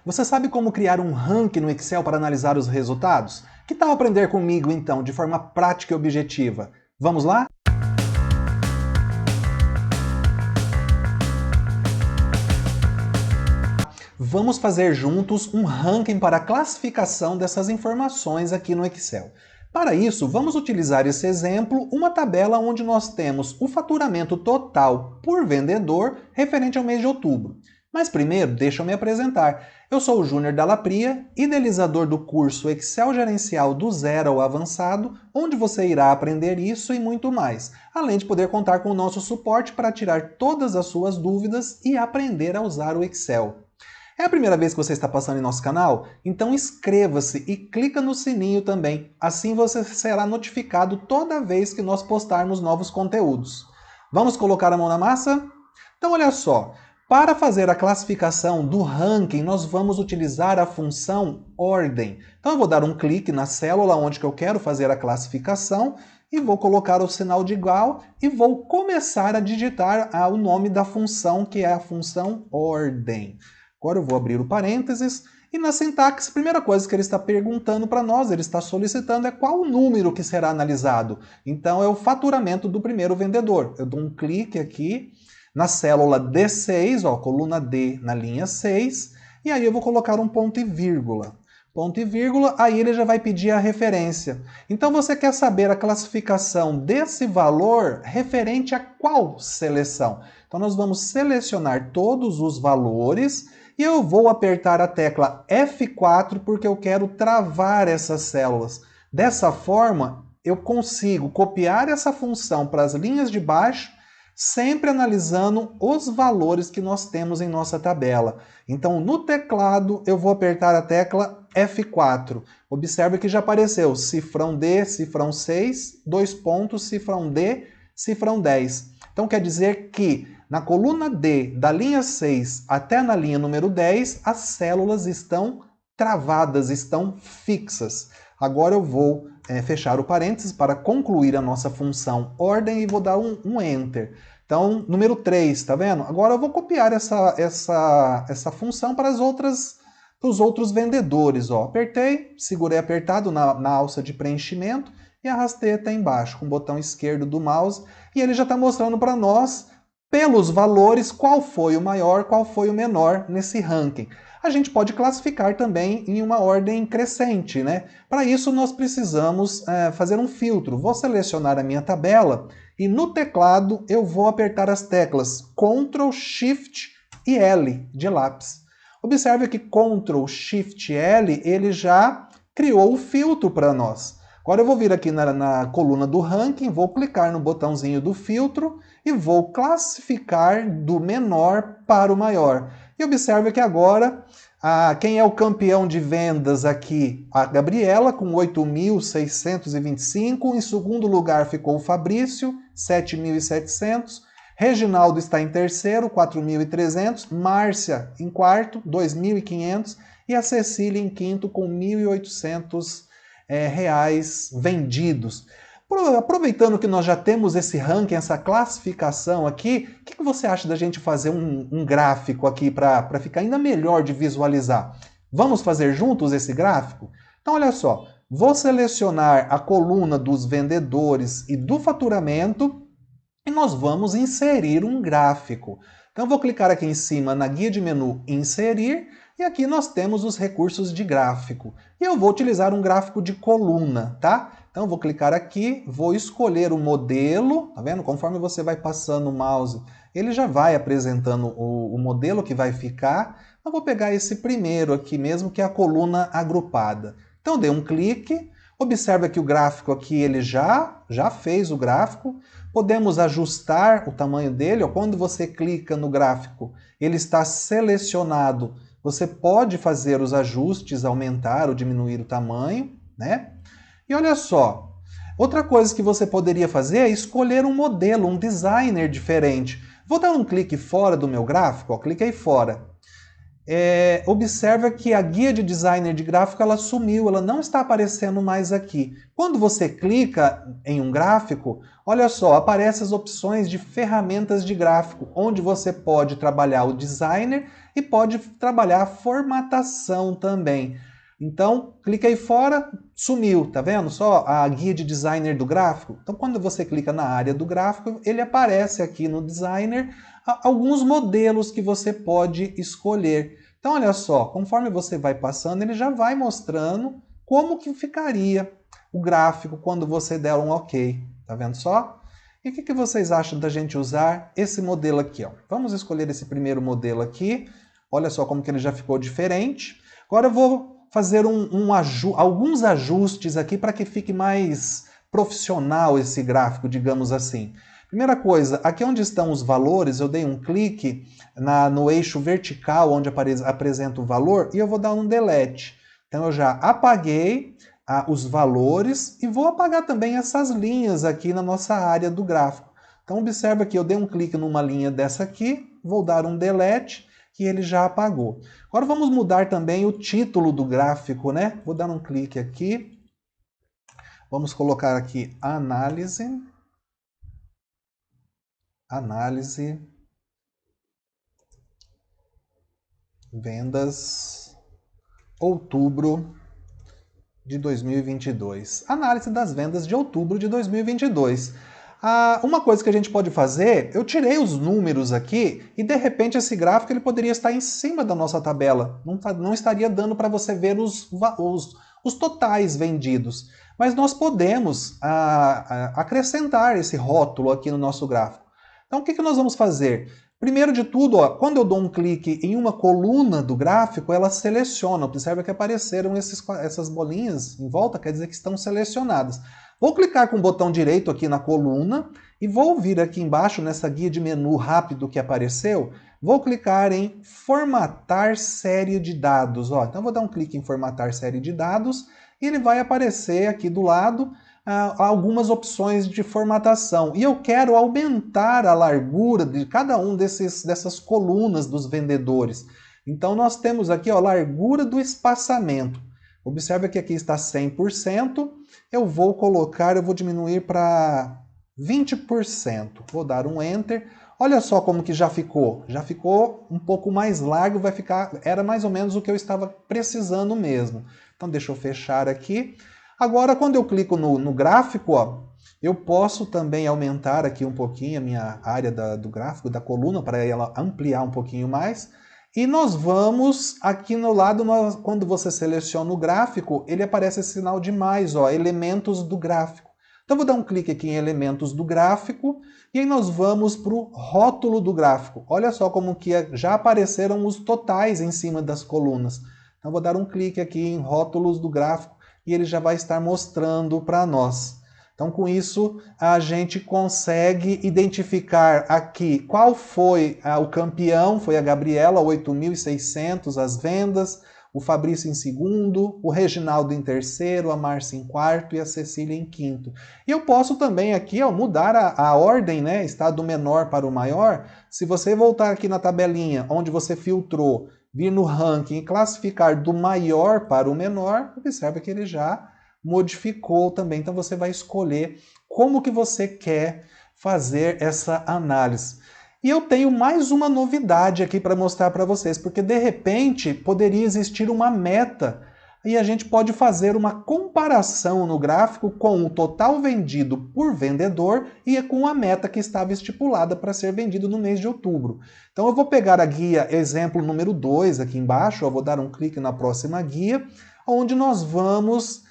Você sabe como criar um ranking no Excel para analisar os resultados? Que tal aprender comigo então, de forma prática e objetiva? Vamos lá? Vamos fazer juntos um ranking para a classificação dessas informações aqui no Excel. Para isso, vamos utilizar esse exemplo, uma tabela onde nós temos o faturamento total por vendedor referente ao mês de outubro. Mas primeiro, deixa eu me apresentar. Eu sou o Júnior Dalla Pria, idealizador do curso Excel Gerencial do Zero ao Avançado, onde você irá aprender isso e muito mais, além de poder contar com o nosso suporte para tirar todas as suas dúvidas e aprender a usar o Excel. É a primeira vez que você está passando em nosso canal? Então inscreva-se e clica no sininho também. Assim você será notificado toda vez que nós postarmos novos conteúdos. Vamos colocar a mão na massa? Então olha só, para fazer a classificação do ranking, nós vamos utilizar a função ordem. Então eu vou dar um clique na célula onde eu quero fazer a classificação e vou colocar o sinal de igual e vou começar a digitar o nome da função, que é a função ordem. Agora eu vou abrir o parênteses e na sintaxe, a primeira coisa que ele está perguntando para nós, ele está solicitando é qual o número que será analisado. Então é o faturamento do primeiro vendedor. Eu dou um clique aqui na célula D6, ó, coluna D na linha 6, e aí eu vou colocar um ponto e vírgula. Ponto e vírgula, aí ele já vai pedir a referência. Então você quer saber a classificação desse valor referente a qual seleção? Então nós vamos selecionar todos os valores e eu vou apertar a tecla F4 porque eu quero travar essas células. Dessa forma, eu consigo copiar essa função para as linhas de baixo, sempre analisando os valores que nós temos em nossa tabela. Então, no teclado, eu vou apertar a tecla F4. Observe que já apareceu cifrão D, cifrão 6, dois pontos, cifrão D, cifrão 10. Então, quer dizer que na coluna D, da linha 6 até na linha número 10, as células estão travadas, estão fixas. Agora eu vou fechar o parênteses para concluir a nossa função ordem e vou dar um Enter. Então, número 3, tá vendo? Agora eu vou copiar essa função para os outros vendedores. Ó. Apertei, segurei apertado na alça de preenchimento e arrastei até embaixo com o botão esquerdo do mouse e ele já está mostrando para nós, pelos valores, qual foi o maior, qual foi o menor nesse ranking. A gente pode classificar também em uma ordem crescente, né? Para isso nós precisamos fazer um filtro. Vou selecionar a minha tabela e no teclado eu vou apertar as teclas Ctrl, Shift e L de lápis. Observe que Ctrl, Shift e L ele já criou o filtro para nós. Agora eu vou vir aqui na coluna do ranking, vou clicar no botãozinho do filtro e vou classificar do menor para o maior. E observe que agora, quem é o campeão de vendas aqui? A Gabriela, com 8.625. Em segundo lugar ficou o Fabrício, 7.700. Reginaldo está em terceiro, 4.300. Márcia em quarto, 2.500. E a Cecília em quinto, com 1.800 reais vendidos. Aproveitando que nós já temos esse ranking, essa classificação aqui, o que você acha da gente fazer um gráfico aqui para ficar ainda melhor de visualizar? Vamos fazer juntos esse gráfico? Então olha só, vou selecionar a coluna dos vendedores e do faturamento e nós vamos inserir um gráfico. Então eu vou clicar aqui em cima na guia de menu Inserir e aqui nós temos os recursos de gráfico. E eu vou utilizar um gráfico de coluna, tá? Então eu vou clicar aqui, vou escolher o modelo, tá vendo? Conforme você vai passando o mouse, ele já vai apresentando o modelo que vai ficar. Eu vou pegar esse primeiro aqui mesmo, que é a coluna agrupada. Então dei um clique, observa que o gráfico aqui ele já fez o gráfico. Podemos ajustar o tamanho dele, ó, quando você clica no gráfico, ele está selecionado. Você pode fazer os ajustes, aumentar ou diminuir o tamanho, né? E olha só, outra coisa que você poderia fazer é escolher um modelo, um designer diferente. Vou dar um clique fora do meu gráfico, ó, cliquei fora. observa que a guia de designer de gráfico ela sumiu, ela não está aparecendo mais aqui. Quando você clica em um gráfico, olha só, aparecem as opções de ferramentas de gráfico, onde você pode trabalhar o designer e pode trabalhar a formatação também. Então, clica aí fora, sumiu, tá vendo? Só a guia de designer do gráfico. Então, quando você clica na área do gráfico, ele aparece aqui no designer alguns modelos que você pode escolher. Então, olha só, conforme você vai passando, ele já vai mostrando como que ficaria o gráfico quando você der um OK. Tá vendo só? E o que vocês acham da gente usar esse modelo aqui? Ó? Vamos escolher esse primeiro modelo aqui. Olha só como que ele já ficou diferente. Agora eu vou fazer alguns ajustes aqui para que fique mais profissional esse gráfico, digamos assim. Primeira coisa, aqui onde estão os valores, eu dei um clique no eixo vertical onde apresenta o valor e eu vou dar um delete. Então eu já apaguei os valores e vou apagar também essas linhas aqui na nossa área do gráfico. Então observa que eu dei um clique numa linha dessa aqui, vou dar um delete e ele já apagou. Agora vamos mudar também o título do gráfico, né? Vou dar um clique aqui. Vamos colocar aqui análise. Análise. Vendas. Outubro de 2022. Análise das vendas de outubro de 2022. Uma coisa que a gente pode fazer, eu tirei os números aqui e de repente esse gráfico ele poderia estar em cima da nossa tabela. Não estaria dando para você ver os totais vendidos. Mas nós podemos acrescentar esse rótulo aqui no nosso gráfico. Então o que nós vamos fazer? Primeiro de tudo, ó, quando eu dou um clique em uma coluna do gráfico, ela seleciona. Observa que apareceram essas bolinhas em volta, quer dizer que estão selecionadas. Vou clicar com o botão direito aqui na coluna e vou vir aqui embaixo nessa guia de menu rápido que apareceu. Vou clicar em formatar série de dados. Ó, então vou dar um clique em formatar série de dados e ele vai aparecer aqui do lado algumas opções de formatação. E eu quero aumentar a largura de cada um dessas colunas dos vendedores. Então nós temos aqui a largura do espaçamento. Observe que aqui está 100%. Eu vou diminuir para 20%. Vou dar um Enter. Olha só como que já ficou. Já ficou um pouco mais largo, era mais ou menos o que eu estava precisando mesmo. Então deixa eu fechar aqui. Agora, quando eu clico no gráfico, ó, eu posso também aumentar aqui um pouquinho a minha área do gráfico, da coluna, para ela ampliar um pouquinho mais. E nós vamos, aqui no lado, quando você seleciona o gráfico, ele aparece esse sinal de mais, ó, elementos do gráfico. Então, vou dar um clique aqui em elementos do gráfico, e aí nós vamos para o rótulo do gráfico. Olha só como que já apareceram os totais em cima das colunas. Então, vou dar um clique aqui em rótulos do gráfico, e ele já vai estar mostrando para nós. Então, com isso, a gente consegue identificar aqui qual foi o campeão, foi a Gabriela, 8.600 as vendas, o Fabrício em segundo, o Reginaldo em terceiro, a Márcia em quarto e a Cecília em quinto. E eu posso também aqui mudar a ordem, né? Está do menor para o maior. Se você voltar aqui na tabelinha onde você filtrou, vir no ranking e classificar do maior para o menor, observa que ele já modificou também. Então você vai escolher como que você quer fazer essa análise. E eu tenho mais uma novidade aqui para mostrar para vocês, porque de repente poderia existir uma meta e a gente pode fazer uma comparação no gráfico com o total vendido por vendedor e com a meta que estava estipulada para ser vendido no mês de outubro. Então eu vou pegar a guia exemplo número 2 aqui embaixo, eu vou dar um clique na próxima guia, onde nós vamos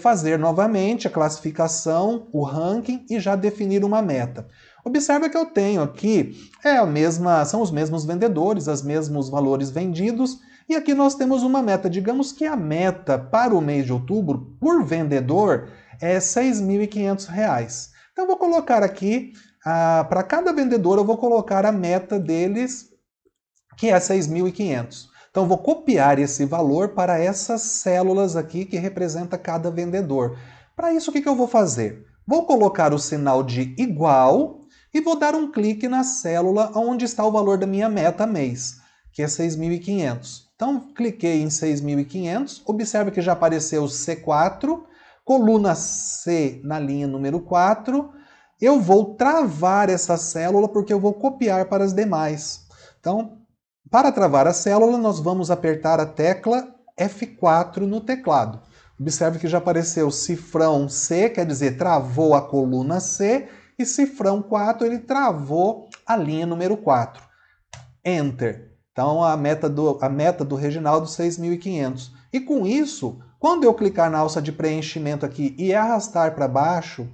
fazer novamente a classificação, o ranking e já definir uma meta. Observa que eu tenho aqui são os mesmos vendedores, os mesmos valores vendidos, e aqui nós temos uma meta. Digamos que a meta para o mês de outubro, por vendedor, é R$ 6.500. Então eu vou colocar aqui, para cada vendedor, eu vou colocar a meta deles, que é 6.500. Então eu vou copiar esse valor para essas células aqui que representa cada vendedor. Para isso, o que eu vou fazer? Vou colocar o sinal de igual e vou dar um clique na célula onde está o valor da minha meta mês. que é 6.500. Então, cliquei em 6.500, observe que já apareceu C4, coluna C na linha número 4. Eu vou travar essa célula porque eu vou copiar para as demais. Então, para travar a célula, nós vamos apertar a tecla F4 no teclado. Observe que já apareceu cifrão C, quer dizer, travou a coluna C, e cifrão 4, ele travou a linha número 4. Enter. Então, a meta do Reginaldo, 6.500. E com isso, quando eu clicar na alça de preenchimento aqui e arrastar para baixo,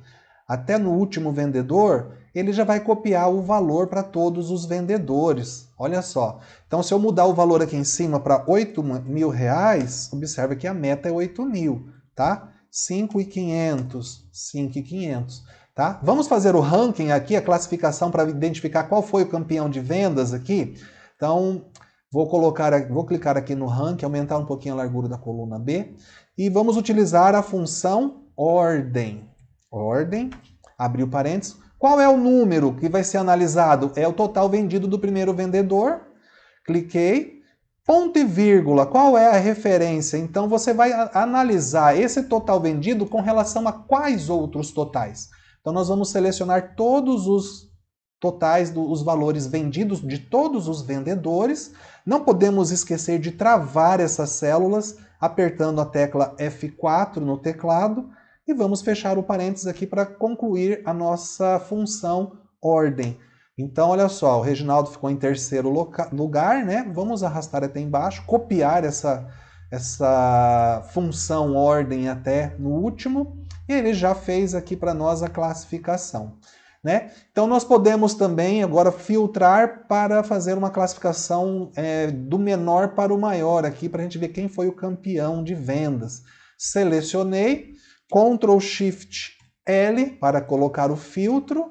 até no último vendedor, ele já vai copiar o valor para todos os vendedores. Olha só. Então, se eu mudar o valor aqui em cima para R$8.000, observe que a meta é 8.000, tá? 5.500, 5.500, tá? Vamos fazer o ranking aqui, a classificação para identificar qual foi o campeão de vendas aqui. Então, vou clicar aqui no ranking, aumentar um pouquinho a largura da coluna B e vamos utilizar a função ordem. Ordem, abrir o parênteses. Qual é o número que vai ser analisado? É o total vendido do primeiro vendedor. Cliquei. Ponto e vírgula, qual é a referência? Então você vai analisar esse total vendido com relação a quais outros totais. Então nós vamos selecionar todos os totais dos valores vendidos de todos os vendedores. Não podemos esquecer de travar essas células apertando a tecla F4 no teclado e vamos fechar o parênteses aqui para concluir a nossa função ordem. Então, olha só, o Reginaldo ficou em terceiro lugar, né? Vamos arrastar até embaixo, copiar essa função ordem até no último, e ele já fez aqui para nós a classificação, né? Então, nós podemos também agora filtrar para fazer uma classificação do menor para o maior aqui, para a gente ver quem foi o campeão de vendas. Selecionei, Ctrl Shift L para colocar o filtro,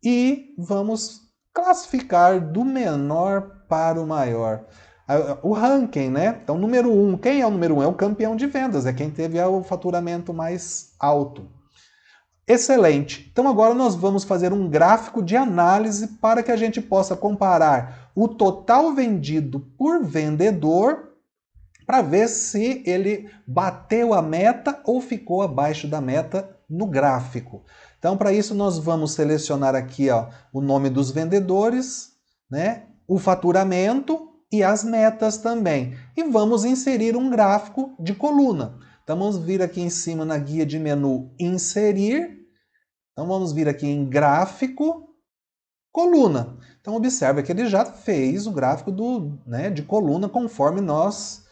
e vamos classificar do menor para o maior. O ranking, né? Então, número 1. Quem é o número 1? É o campeão de vendas, é quem teve o faturamento mais alto. Excelente! Então, agora nós vamos fazer um gráfico de análise para que a gente possa comparar o total vendido por vendedor para ver se ele bateu a meta ou ficou abaixo da meta no gráfico. Então, para isso, nós vamos selecionar aqui o nome dos vendedores, né, o faturamento e as metas também. E vamos inserir um gráfico de coluna. Então, vamos vir aqui em cima na guia de menu Inserir. Então, vamos vir aqui em Gráfico, Coluna. Então, observe que ele já fez o gráfico de coluna conforme nós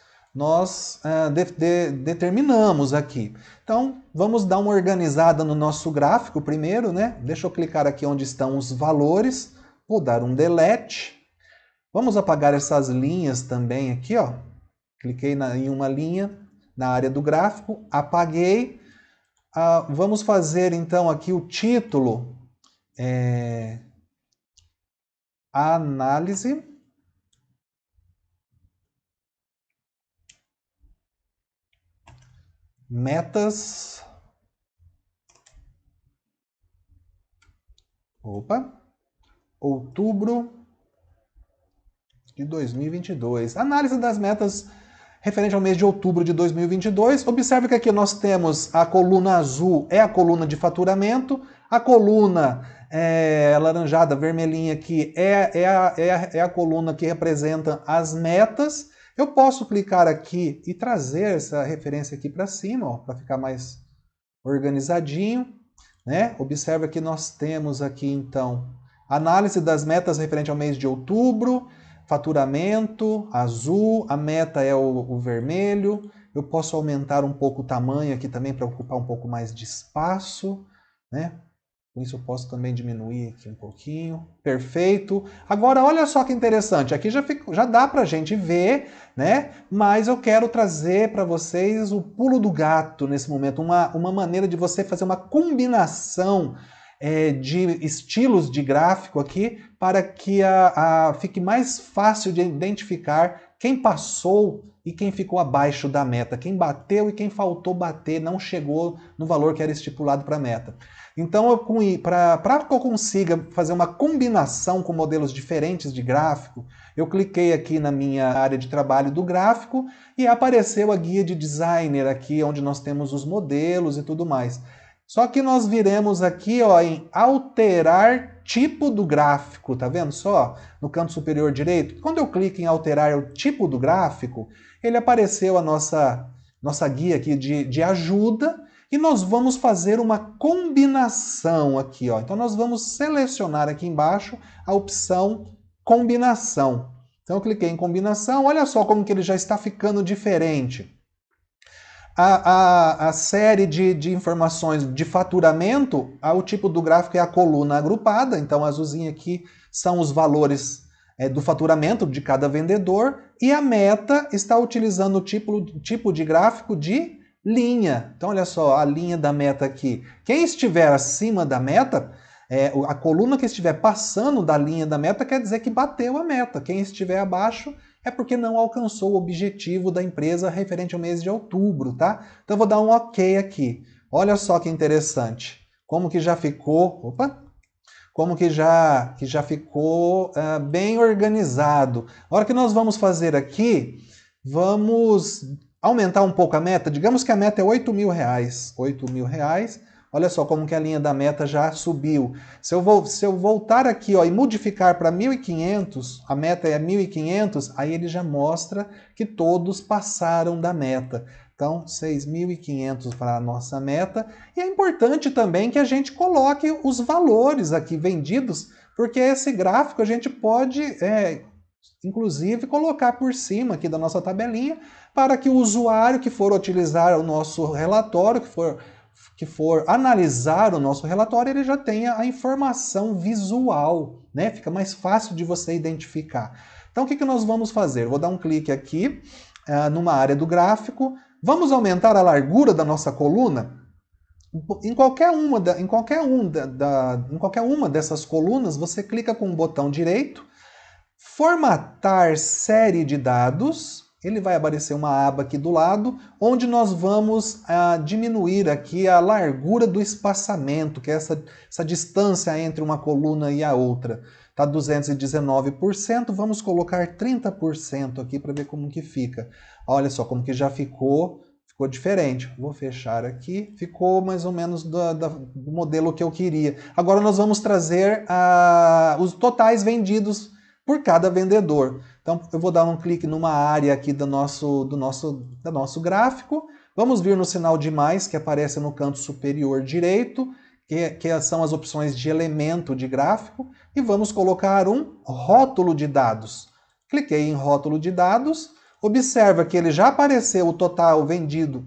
determinamos aqui. Então, vamos dar uma organizada no nosso gráfico primeiro, né? Deixa eu clicar aqui onde estão os valores. Vou dar um delete. Vamos apagar essas linhas também aqui, ó. Cliquei em uma linha na área do gráfico, apaguei. Vamos fazer então aqui o título. Análise metas outubro de 2022. Análise das metas referente ao mês de outubro de 2022. Observe que aqui nós temos a coluna azul, é a coluna de faturamento, a coluna alaranjada, vermelhinha aqui, é a coluna que representa as metas. Eu posso clicar aqui e trazer essa referência aqui para cima, para ficar mais organizadinho, né? Observe que nós temos aqui, então, análise das metas referente ao mês de outubro, faturamento, azul, a meta é o vermelho. Eu posso aumentar um pouco o tamanho aqui também para ocupar um pouco mais de espaço, né? Com isso eu posso também diminuir aqui um pouquinho. Perfeito. Agora, olha só que interessante. Aqui já dá para a gente ver, né? Mas eu quero trazer para vocês o pulo do gato nesse momento. Uma maneira de você fazer uma combinação de estilos de gráfico aqui para que fique mais fácil de identificar quem passou e quem ficou abaixo da meta, quem bateu e quem faltou bater, não chegou no valor que era estipulado para a meta. Então, para que eu consiga fazer uma combinação com modelos diferentes de gráfico, eu cliquei aqui na minha área de trabalho do gráfico e apareceu a guia de designer aqui, onde nós temos os modelos e tudo mais. Só que nós viremos aqui ó, em alterar tipo do gráfico, tá vendo só? No canto superior direito. Quando eu clico em alterar o tipo do gráfico, ele apareceu a nossa guia aqui de ajuda e nós vamos fazer uma combinação aqui. Ó. Então nós vamos selecionar aqui embaixo a opção combinação. Então eu cliquei em combinação, olha só como que ele já está ficando diferente. A série de informações de faturamento, o tipo do gráfico é a coluna agrupada, então a azulzinha aqui são os valores do faturamento de cada vendedor, e a meta está utilizando o tipo de gráfico de linha. Então olha só, a linha da meta aqui. Quem estiver acima da meta, a coluna que estiver passando da linha da meta quer dizer que bateu a meta. Quem estiver abaixo é porque não alcançou o objetivo da empresa referente ao mês de outubro, tá? Então eu vou dar um OK aqui. Olha só que interessante. Como que já ficou... Opa! Como que já ficou bem organizado. A hora que nós vamos fazer aqui, vamos aumentar um pouco a meta. Digamos que a meta é R$8.000. R$8.000. Olha só como que a linha da meta já subiu. Se eu voltar aqui ó, e modificar para 1.500, a meta é 1.500, aí ele já mostra que todos passaram da meta. Então, 6.500 para a nossa meta. E é importante também que a gente coloque os valores aqui vendidos, porque esse gráfico a gente pode, inclusive, colocar por cima aqui da nossa tabelinha, para que o usuário que for utilizar o nosso relatório, que for analisar o nosso relatório, ele já tenha a informação visual, né? Fica mais fácil de você identificar. Então, o que nós vamos fazer? Eu vou dar um clique aqui, numa área do gráfico. Vamos aumentar a largura da nossa coluna? Em qualquer uma dessas colunas, você clica com o botão direito, formatar série de dados. Ele vai aparecer uma aba aqui do lado, onde nós vamos diminuir aqui a largura do espaçamento, que é essa distância entre uma coluna e a outra. Está 219%, vamos colocar 30% aqui para ver como que fica. Olha só como que já ficou diferente. Vou fechar aqui, ficou mais ou menos do modelo que eu queria. Agora nós vamos trazer os totais vendidos por cada vendedor. Então eu vou dar um clique numa área aqui do nosso gráfico. Vamos vir no sinal de mais que aparece no canto superior direito, que são as opções de elemento de gráfico, e vamos colocar um rótulo de dados. Cliquei em rótulo de dados, observa que ele já apareceu o total vendido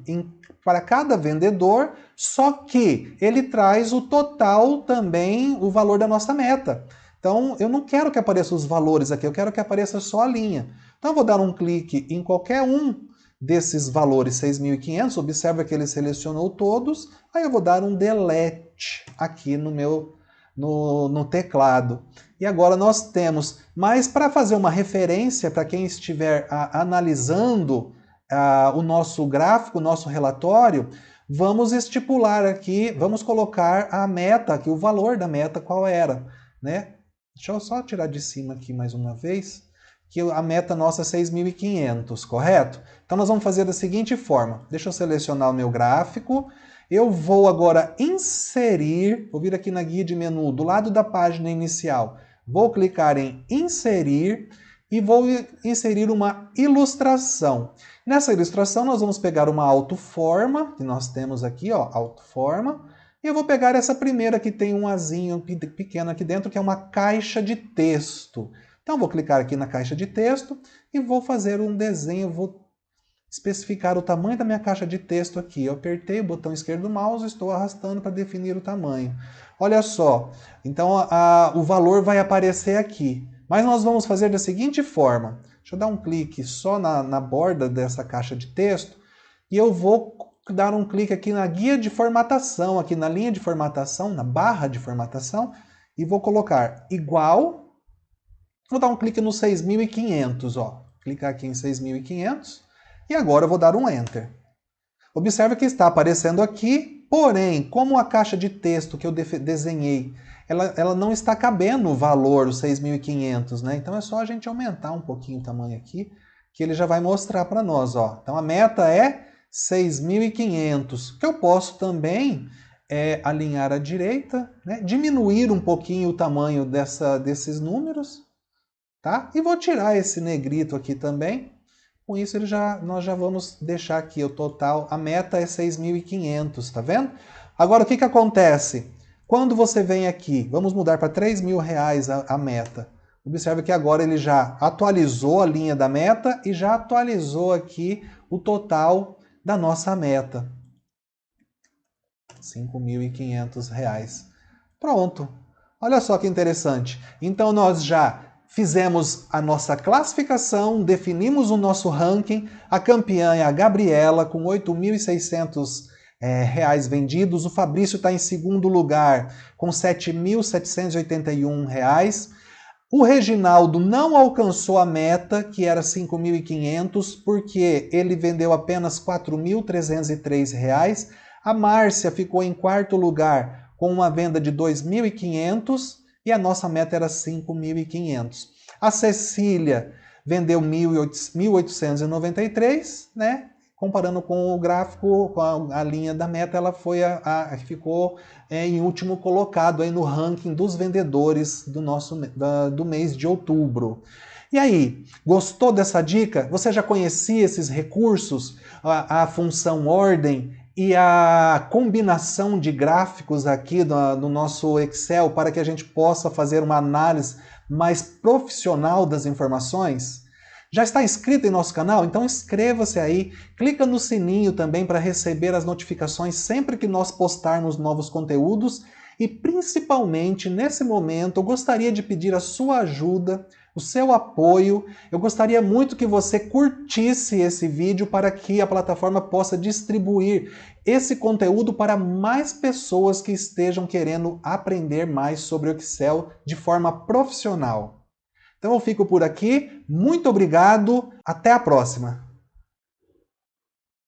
para cada vendedor, só que ele traz o total também, o valor da nossa meta. Então, eu não quero que apareçam os valores aqui, eu quero que apareça só a linha. Então, eu vou dar um clique em qualquer um desses valores 6.500, observa que ele selecionou todos, aí eu vou dar um delete aqui no teclado. E agora nós temos, mas para fazer uma referência para quem estiver analisando o nosso gráfico, o nosso relatório, vamos estipular aqui, vamos colocar a meta aqui, o valor da meta, qual era, né? Deixa eu só tirar de cima aqui mais uma vez, que a meta nossa é 6.500, correto? Então nós vamos fazer da seguinte forma, deixa eu selecionar o meu gráfico, eu vou agora inserir, vou vir aqui na guia de menu, do lado da página inicial, vou clicar em inserir e vou inserir uma ilustração. Nessa ilustração nós vamos pegar uma autoforma, que nós temos aqui, ó, autoforma, e eu vou pegar essa primeira que tem um azinho pequeno aqui dentro, que é uma caixa de texto. Então vou clicar aqui na caixa de texto e vou fazer um desenho, vou especificar o tamanho da minha caixa de texto aqui. Eu apertei o botão esquerdo do mouse e estou arrastando para definir o tamanho. Olha só, então o valor vai aparecer aqui. Mas nós vamos fazer da seguinte forma. Deixa eu dar um clique só na borda dessa caixa de texto e eu vou dar um clique aqui na guia de formatação, aqui na linha de formatação, na barra de formatação, e vou colocar igual. Vou dar um clique no 6.500, ó. Clicar aqui em 6.500. E agora eu vou dar um Enter. Observe que está aparecendo aqui, porém, como a caixa de texto que eu desenhei, ela não está cabendo o valor, os 6.500, né? Então é só a gente aumentar um pouquinho o tamanho aqui, que ele já vai mostrar para nós, ó. Então a meta é 6.500. O que eu posso também é alinhar à direita, né? Diminuir um pouquinho o tamanho desses números, tá? E vou tirar esse negrito aqui também. Com isso nós já vamos deixar aqui o total, a meta é 6.500, tá vendo? Agora o que acontece? Quando você vem aqui, vamos mudar para R$3.000 a meta. Observe que agora ele já atualizou a linha da meta e já atualizou aqui o total da nossa meta. R$5.500. Pronto. Olha só que interessante. Então nós já fizemos a nossa classificação, definimos o nosso ranking. A campeã é a Gabriela, com R$8.600 vendidos. O Fabrício está em segundo lugar, com R$7.781. O Reginaldo não alcançou a meta, que era 5.500, porque ele vendeu apenas R$4.303. A Márcia ficou em quarto lugar, com uma venda de 2.500, e a nossa meta era 5.500. A Cecília vendeu 1.893, né? Comparando com o gráfico, com a linha da meta, ela ficou em último colocado aí no ranking dos vendedores do mês de outubro. E aí, gostou dessa dica? Você já conhecia esses recursos? A função ordem e a combinação de gráficos aqui no nosso Excel para que a gente possa fazer uma análise mais profissional das informações? Já está inscrito em nosso canal? Então inscreva-se aí, clica no sininho também para receber as notificações sempre que nós postarmos novos conteúdos e principalmente nesse momento eu gostaria de pedir a sua ajuda, o seu apoio. Eu gostaria muito que você curtisse esse vídeo para que a plataforma possa distribuir esse conteúdo para mais pessoas que estejam querendo aprender mais sobre o Excel de forma profissional. Então eu fico por aqui, muito obrigado, até a próxima!